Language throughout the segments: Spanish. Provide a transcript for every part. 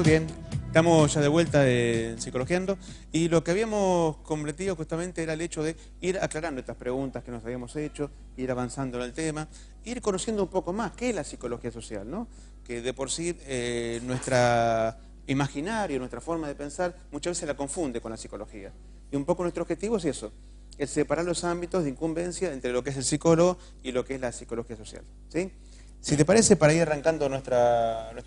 Muy bien, estamos ya de vuelta en Psicologiando y lo que habíamos comprometido justamente era el hecho de ir aclarando estas preguntas que nos habíamos hecho, ir avanzando en el tema, ir conociendo un poco más qué es la psicología social, ¿no? Que de por sí nuestra imaginario, nuestra forma de pensar muchas veces la confunde con la psicología. Y un poco nuestro objetivo es eso, el separar los ámbitos de incumbencia entre lo que es el psicólogo y lo que es la psicología social, ¿sí? Si te parece, para ir arrancando nuestro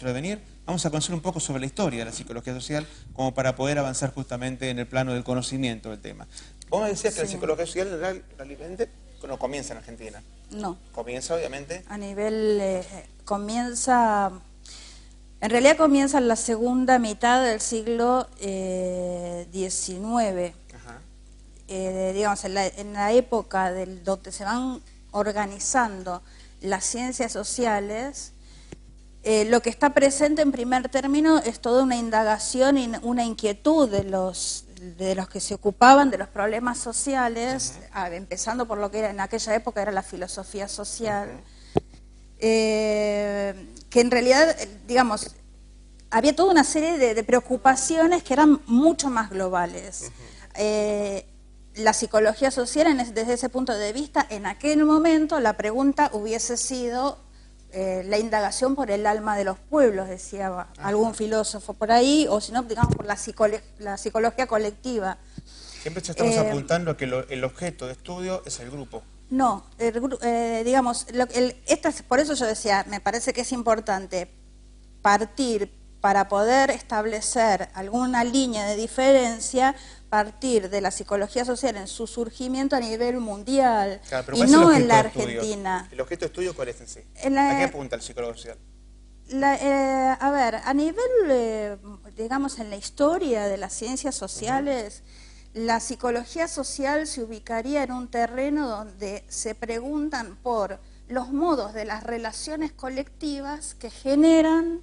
devenir, vamos a conocer un poco sobre la historia de la psicología social, como para poder avanzar justamente en el plano del conocimiento del tema. Vos me decías que la psicología social realmente no comienza en Argentina. No. Comienza, obviamente. A nivel, en realidad comienza en la segunda mitad del siglo XIX. Ajá. Digamos, en la época donde se van organizando las ciencias sociales, lo que está presente en primer término es toda una indagación y una inquietud de los que se ocupaban de los problemas sociales, empezando por lo que era en aquella época era la filosofía social, que en realidad, digamos, había toda una serie de preocupaciones que eran mucho más globales. La psicología social, desde ese punto de vista, en aquel momento la pregunta hubiese sido la indagación por el alma de los pueblos, decía algún filósofo por ahí, o si no, digamos, por la psicología colectiva. Siempre estamos apuntando a que el objeto de estudio es el grupo. No, digamos, por eso yo decía, me parece que es importante partir, para poder establecer alguna línea de diferencia, partir de la psicología social en su surgimiento a nivel mundial, claro, y no en la Argentina. ¿El objeto de estudio cuál es en sí? ¿A qué apunta el psicólogo social? A ver, a nivel, digamos, en la historia de las ciencias sociales, la psicología social se ubicaría en un terreno donde se preguntan por los modos de las relaciones colectivas que generan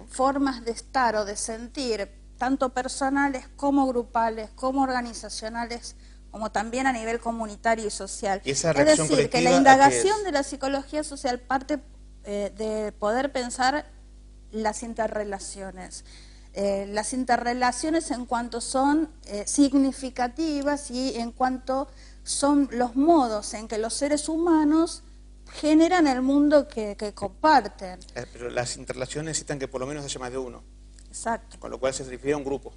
formas de estar o de sentir, tanto personales como grupales, como organizacionales, como también a nivel comunitario y social. ¿Y esa es decir, que la indagación de la psicología social parte de poder pensar las interrelaciones. Las interrelaciones en cuanto son significativas y en cuanto son los modos en que los seres humanos generan el mundo que comparten. Pero las interrelaciones necesitan que por lo menos haya más de uno. Exacto. Con lo cual se refiere a un grupo.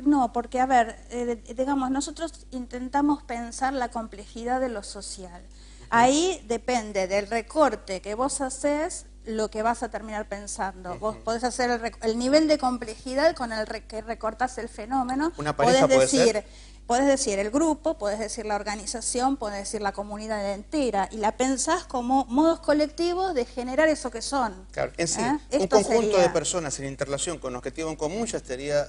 No, porque, a ver, digamos, nosotros intentamos pensar la complejidad de lo social. Ahí depende del recorte que vos haces, lo que vas a terminar pensando. Vos podés hacer el nivel de complejidad con el que recortás el fenómeno. Una pareja puede ser. Podés decir el grupo, podés decir la organización, podés decir la comunidad entera, y la pensás como modos colectivos de generar eso que son. Claro, en sí, un conjunto de personas en interrelación con un objetivo en común ya estaría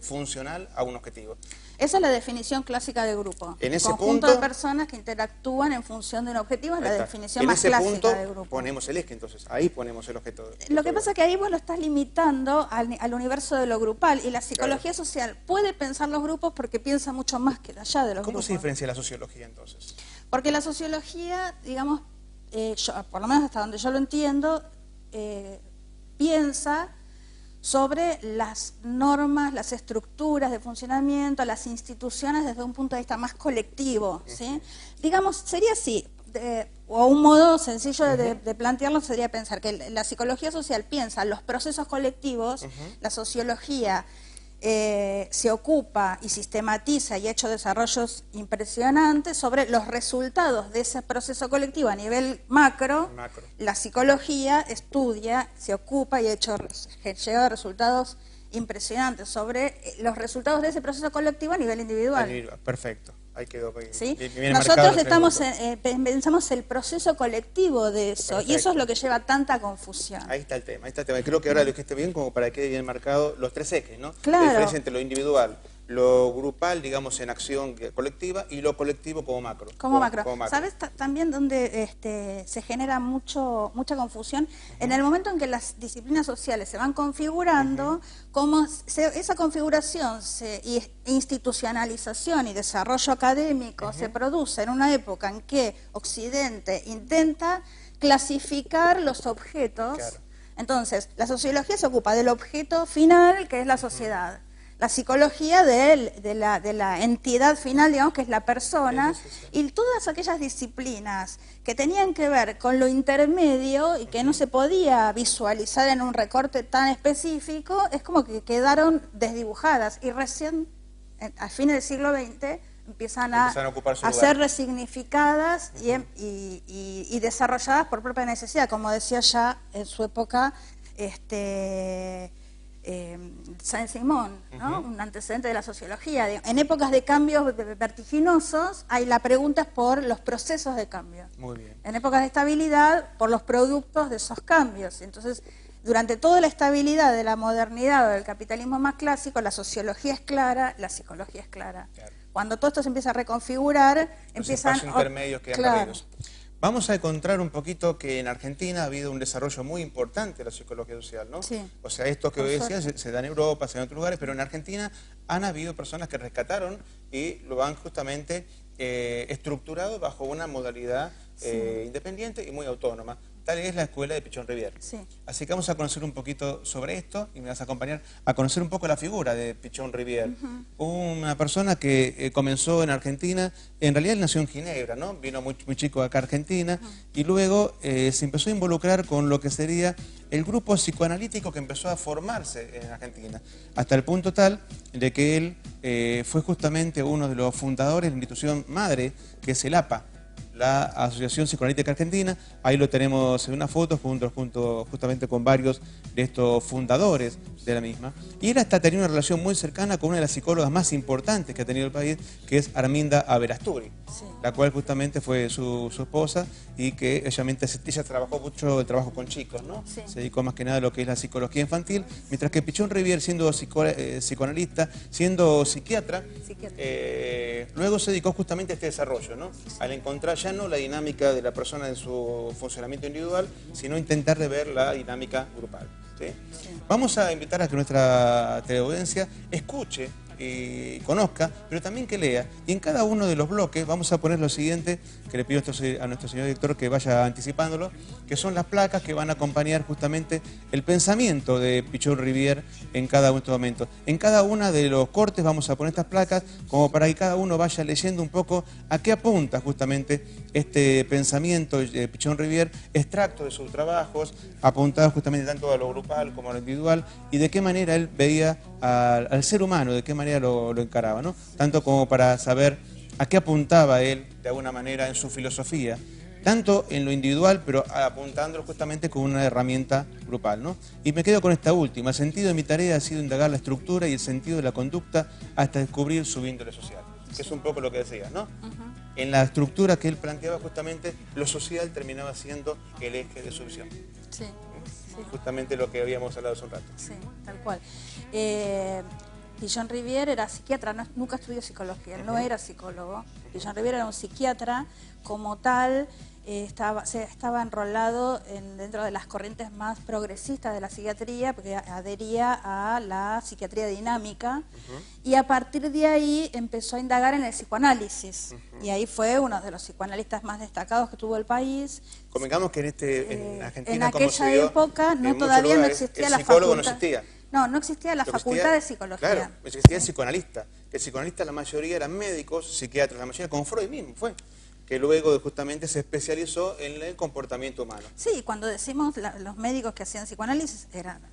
funcional a un objetivo. Esa es la definición clásica de grupo. En ese conjunto punto de personas que interactúan en función de un objetivo es la definición en más ese clásica punto de grupo. Ponemos el eje, entonces, ahí ponemos el objeto. Lo que pasa es que ahí vos lo estás limitando al universo de lo grupal, y la psicología social puede pensar los grupos porque piensa mucho más que allá de los grupos. ¿Cómo se diferencia la sociología entonces? Porque la sociología, digamos, por lo menos hasta donde yo lo entiendo, piensa sobre las normas, las estructuras de funcionamiento, las instituciones desde un punto de vista más colectivo, ¿sí? Digamos, sería así, o un modo sencillo de plantearlo sería pensar que la psicología social piensa los procesos colectivos, la sociología se ocupa y sistematiza y ha hecho desarrollos impresionantes sobre los resultados de ese proceso colectivo a nivel macro. La psicología estudia, se ocupa y ha llegado a resultados impresionantes sobre los resultados de ese proceso colectivo a nivel individual. Perfecto. Ahí quedó. ¿Sí? Nosotros pensamos el proceso colectivo de eso. Perfecto. Y eso es lo que lleva tanta confusión. Ahí está el tema, Creo que ahora lo dijiste bien como para que quede bien marcado los tres ejes, ¿no? Claro. La diferencia entre lo individual, lo grupal, digamos, en acción colectiva, y lo colectivo como macro. Como macro. ¿Sabes también dónde se genera mucha confusión? En el momento en que las disciplinas sociales se van configurando, cómo esa configuración, institucionalización y desarrollo académico se produce en una época en que Occidente intenta clasificar los objetos. Claro. Entonces, la sociología se ocupa del objeto final, que es la sociedad. La psicología de la entidad final, digamos, que es la persona, y todas aquellas disciplinas que tenían que ver con lo intermedio y que no se podía visualizar en un recorte tan específico, es como que quedaron desdibujadas, y recién, a fines del siglo XX, empiezan a ser resignificadas y desarrolladas por propia necesidad, como decía ya en su época Saint-Simon, ¿no? Un antecedente de la sociología. En épocas de cambios vertiginosos, la pregunta es por los procesos de cambio. Muy bien. En épocas de estabilidad, por los productos de esos cambios. Entonces, durante toda la estabilidad de la modernidad o del capitalismo más clásico, la sociología es clara, la psicología es clara. Claro. Cuando todo esto se empieza a reconfigurar, empiezan... Los intermedios quedan perdidos. Vamos a encontrar un poquito que en Argentina ha habido un desarrollo muy importante de la psicología social, ¿no? Sí. O sea, esto que decía se da en Europa, se da en otros lugares, pero en Argentina han habido personas que rescataron y lo han justamente estructurado bajo una modalidad independiente y muy autónoma. Tal es la escuela de Pichón Rivière. Sí. Así que vamos a conocer un poquito sobre esto y me vas a acompañar a conocer un poco la figura de Pichón Rivière. Una persona que comenzó en Argentina, en realidad él nació en Ginebra, ¿no? Vino muy chico acá a Argentina y luego se empezó a involucrar con lo que sería el grupo psicoanalítico que empezó a formarse en Argentina, hasta el punto tal de que él fue justamente uno de los fundadores de la institución madre, que es el APA, la Asociación Psicoanalítica Argentina. Ahí lo tenemos en una foto junto justamente con varios de estos fundadores de la misma. Y él hasta tenía una relación muy cercana con una de las psicólogas más importantes que ha tenido el país, que es Arminda Averasturi, la cual justamente fue su esposa y que ella trabajó mucho el trabajo con chicos, ¿no? Sí. Se dedicó más que nada a lo que es la psicología infantil, mientras que Pichón Rivière, siendo psicoanalista, siendo psiquiatra, luego se dedicó justamente a este desarrollo, ¿no? Al encontrar ya no la dinámica de la persona en su funcionamiento individual, sino intentar de ver la dinámica grupal. ¿Sí? Sí. Vamos a invitar a que nuestra teleaudiencia escuche y conozca, pero también que lea. Y en cada uno de los bloques vamos a poner lo siguiente, que le pido a nuestro señor director que vaya anticipándolo, que son las placas que van a acompañar justamente el pensamiento de Pichón Rivière en cada uno de estos momentos. En cada uno de los cortes vamos a poner estas placas como para que cada uno vaya leyendo un poco a qué apunta justamente este pensamiento de Pichón Rivière, extracto de sus trabajos, apuntado justamente tanto a lo grupal como a lo individual, y de qué manera él veía al ser humano, de qué manera lo encaraba, ¿no? Tanto como para saber a qué apuntaba él, de alguna manera, en su filosofía, tanto en lo individual, pero apuntándolo justamente con una herramienta grupal, ¿no? Y me quedo con esta última. El sentido de mi tarea ha sido indagar la estructura y el sentido de la conducta hasta descubrir su índole social, que es un poco lo que decías, ¿no? En la estructura que él planteaba, justamente, lo social terminaba siendo el eje de su visión. Sí. Sí. Justamente lo que habíamos hablado hace un rato. Sí, tal cual. Pichón Rivière era psiquiatra, nunca estudió psicología, él no era psicólogo. Pichón Rivière era un psiquiatra, como tal, estaba enrolado dentro de las corrientes más progresistas de la psiquiatría, porque adhería a la psiquiatría dinámica, y a partir de ahí empezó a indagar en el psicoanálisis, y ahí fue uno de los psicoanalistas más destacados que tuvo el país. Convengamos que en Argentina, en aquella época todavía no existía la facultad. No existía. No existía la facultad de psicología. Claro, existía el psicoanalista. El psicoanalista, la mayoría eran médicos, psiquiatras, la mayoría, como Freud mismo fue, que luego justamente se especializó en el comportamiento humano. Sí, cuando decimos los médicos que hacían psicoanálisis eran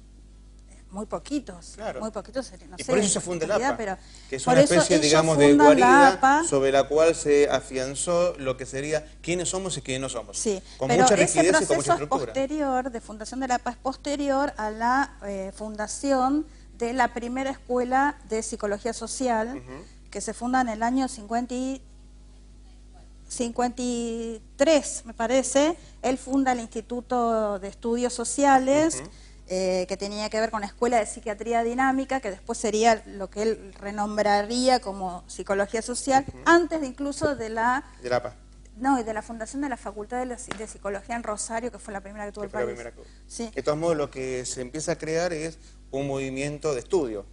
muy poquitos, claro. Muy poquitos, no y sé, por eso se funda el APA, pero que es una especie, digamos, de guarida sobre la cual se afianzó lo que sería quiénes somos y quiénes no somos. Sí, con pero mucha ese rigidez y con mucha proceso estructura. posterior de fundación del APA es posterior a la fundación de la primera escuela de psicología social, que se funda en el año 53, me parece. Él funda el Instituto de Estudios Sociales, que tenía que ver con la Escuela de Psiquiatría Dinámica, que después sería lo que él renombraría como Psicología Social, antes de incluso de la... Del APA. No, y de la fundación de la Facultad de Psicología en Rosario, que fue la primera que tuvo el país. Sí. De todos modos, lo que se empieza a crear es un movimiento de estudio,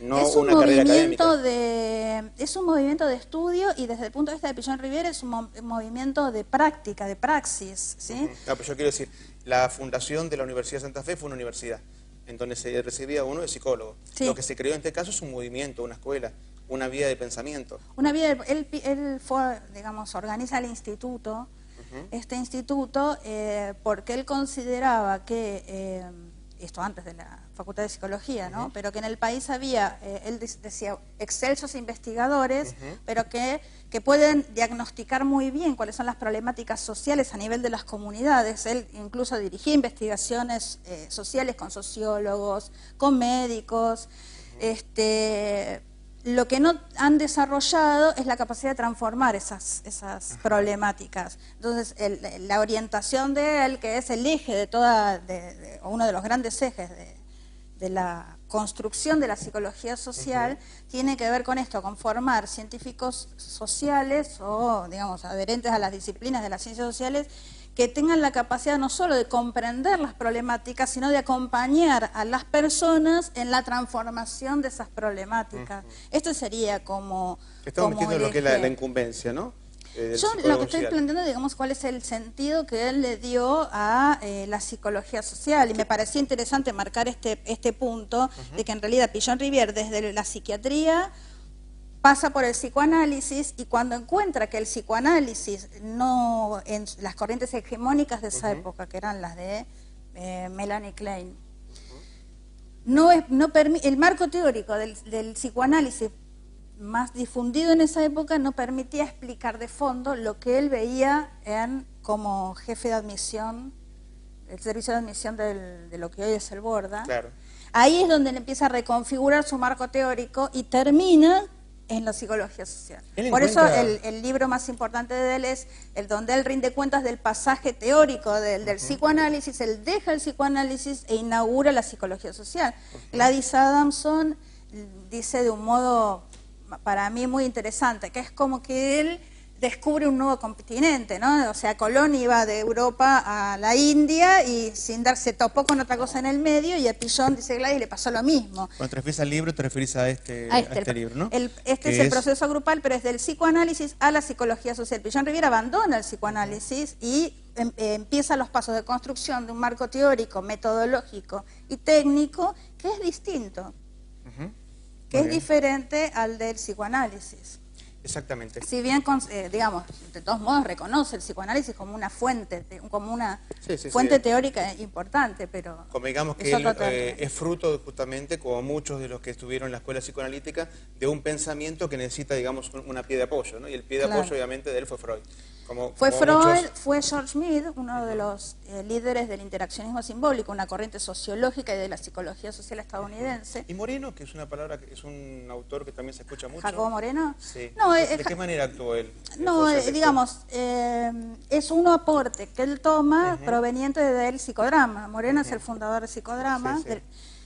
no es una carrera académica. Es un movimiento de estudio, y desde el punto de vista de Pichón Rivière es un movimiento de práctica, de praxis, ¿sí? No, pero yo quiero decir, la fundación de la Universidad de Santa Fe fue una universidad, en donde se recibía uno de psicólogo. Sí. Lo que se creó en este caso es un movimiento, una escuela, una vía de pensamiento. Una vía, él fue, digamos, organiza el instituto, este instituto, porque él consideraba que, esto antes de la Facultad de Psicología, ¿no? Pero que en el país había, él decía, excelsos investigadores, pero que pueden diagnosticar muy bien cuáles son las problemáticas sociales a nivel de las comunidades. Él incluso dirigía investigaciones sociales con sociólogos, con médicos. Lo que no han desarrollado es la capacidad de transformar esas problemáticas. Entonces, la orientación de él, que es el eje de toda, o uno de los grandes ejes de la construcción de la psicología social, tiene que ver con esto, con formar científicos sociales o, digamos, adherentes a las disciplinas de las ciencias sociales, que tengan la capacidad no solo de comprender las problemáticas, sino de acompañar a las personas en la transformación de esas problemáticas. Esto sería como... Estamos metiendo lo que es la incumbencia, ¿no? Yo lo que estoy planteando, digamos, cuál es el sentido que él le dio a la psicología social, y me parecía interesante marcar este punto de que en realidad Pillon-Rivière desde la psiquiatría pasa por el psicoanálisis, y cuando encuentra que el psicoanálisis no, en las corrientes hegemónicas de esa época, que eran las de Melanie Klein, el marco teórico del psicoanálisis más difundido en esa época no permitía explicar de fondo lo que él veía como jefe de admisión, el servicio de admisión de lo que hoy es el Borda. Claro. Ahí es donde él empieza a reconfigurar su marco teórico y termina en la psicología social. Por eso el libro más importante de él es el donde él rinde cuentas del pasaje teórico del psicoanálisis. Él deja el psicoanálisis e inaugura la psicología social. Gladys Adamson dice de un modo para mí muy interesante, que es como que él descubre un nuevo continente, ¿no? O sea, Colón iba de Europa a la India y sin darse topó con otra cosa en el medio, y a Pillon, dice Gladys, le pasó lo mismo. Cuando te refieres al libro, te refieres a este libro, ¿no? Este es el proceso grupal, pero es del psicoanálisis a la psicología social. Pillon-Rivière abandona el psicoanálisis y empieza los pasos de construcción de un marco teórico, metodológico y técnico que es distinto, que es diferente al del psicoanálisis. Exactamente. Si bien, digamos, de todos modos reconoce el psicoanálisis como una fuente, teórica importante, pero como digamos que él es fruto justamente, como muchos de los que estuvieron en la escuela psicoanalítica, de un pensamiento que necesita, digamos, una pie de apoyo, ¿no? Y el pie de apoyo, obviamente, de él fue Freud. Fue Freud, fue George Mead, uno de los líderes del interaccionismo simbólico, una corriente sociológica y de la psicología social estadounidense. ¿Y Moreno, que es una palabra, que es un autor que también se escucha mucho? ¿Jacobo Moreno? Sí. No, ¿De qué manera actuó él? No, digamos, es un aporte que él toma proveniente del psicodrama. Moreno es el fundador del psicodrama,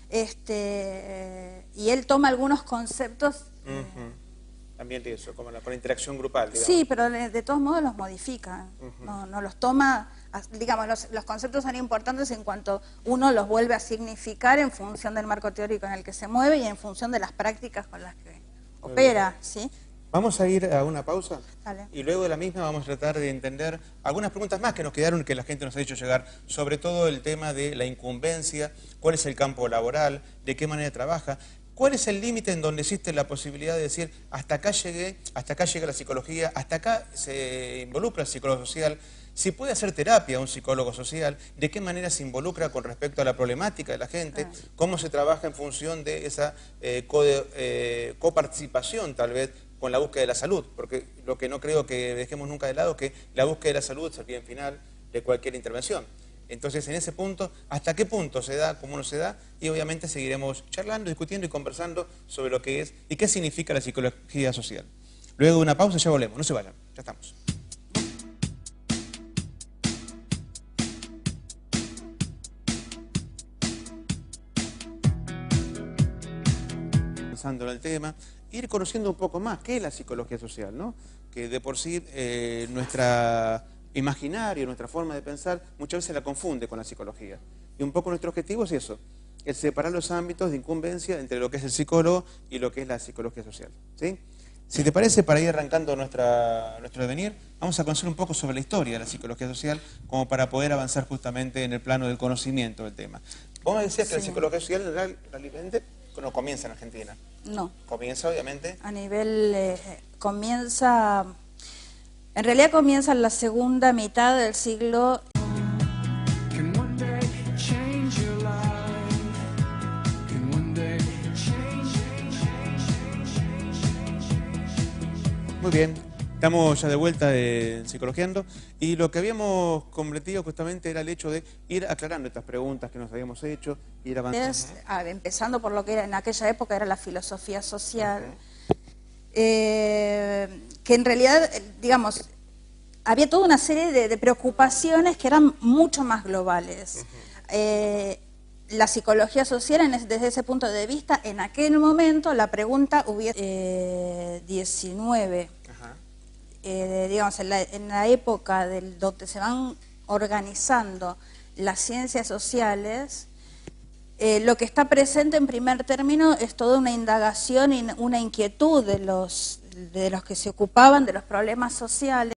y él toma algunos conceptos... También de eso, como con la interacción grupal, digamos. Sí, pero de todos modos los modifica, no los toma, digamos, los conceptos son importantes en cuanto uno los vuelve a significar en función del marco teórico en el que se mueve y en función de las prácticas con las que opera, ¿sí? Vamos a ir a una pausa. Dale. Y luego de la misma vamos a tratar de entender algunas preguntas más que nos quedaron, que la gente nos ha hecho llegar, sobre todo el tema de la incumbencia, cuál es el campo laboral, de qué manera trabaja. ¿Cuál es el límite en donde existe la posibilidad de decir, hasta acá llega la psicología, hasta acá se involucra el psicólogo social? Si puede hacer terapia un psicólogo social, ¿de qué manera se involucra con respecto a la problemática de la gente? ¿Cómo se trabaja en función de esa coparticipación, tal vez, con la búsqueda de la salud? Porque lo que no creo que dejemos nunca de lado es que la búsqueda de la salud es el bien final de cualquier intervención. Entonces, en ese punto, ¿hasta qué punto se da, cómo no se da? Y obviamente seguiremos charlando, discutiendo y conversando sobre lo que es y qué significa la psicología social. Luego de una pausa ya volvemos, no se vayan, ya estamos. Pensando en el tema, ir conociendo un poco más qué es la psicología social, ¿no? Que de por sí nuestra imaginario, nuestra forma de pensar, muchas veces la confunde con la psicología. Y un poco nuestro objetivo es eso, es separar los ámbitos de incumbencia entre lo que es el psicólogo y lo que es la psicología social, ¿sí? Si te parece, para ir arrancando nuestro devenir, vamos a conocer un poco sobre la historia de la psicología social, como para poder avanzar justamente en el plano del conocimiento del tema. Vos me decías que la psicología social realmente no comienza en Argentina. No. Comienza, obviamente. A nivel, comienza, en realidad comienza en la segunda mitad del siglo. Muy bien, estamos ya de vuelta en Psicologiando y lo que habíamos comprometido justamente era el hecho de ir aclarando estas preguntas que nos habíamos hecho, ir avanzando. Empezando por lo que era, en aquella época era la filosofía social, que en realidad, digamos, había toda una serie de preocupaciones que eran mucho más globales. La psicología social, desde ese punto de vista, en aquel momento la pregunta hubiese 19, digamos, en la época donde se van organizando las ciencias sociales, lo que está presente en primer término es toda una indagación y una inquietud de los que se ocupaban de los problemas sociales.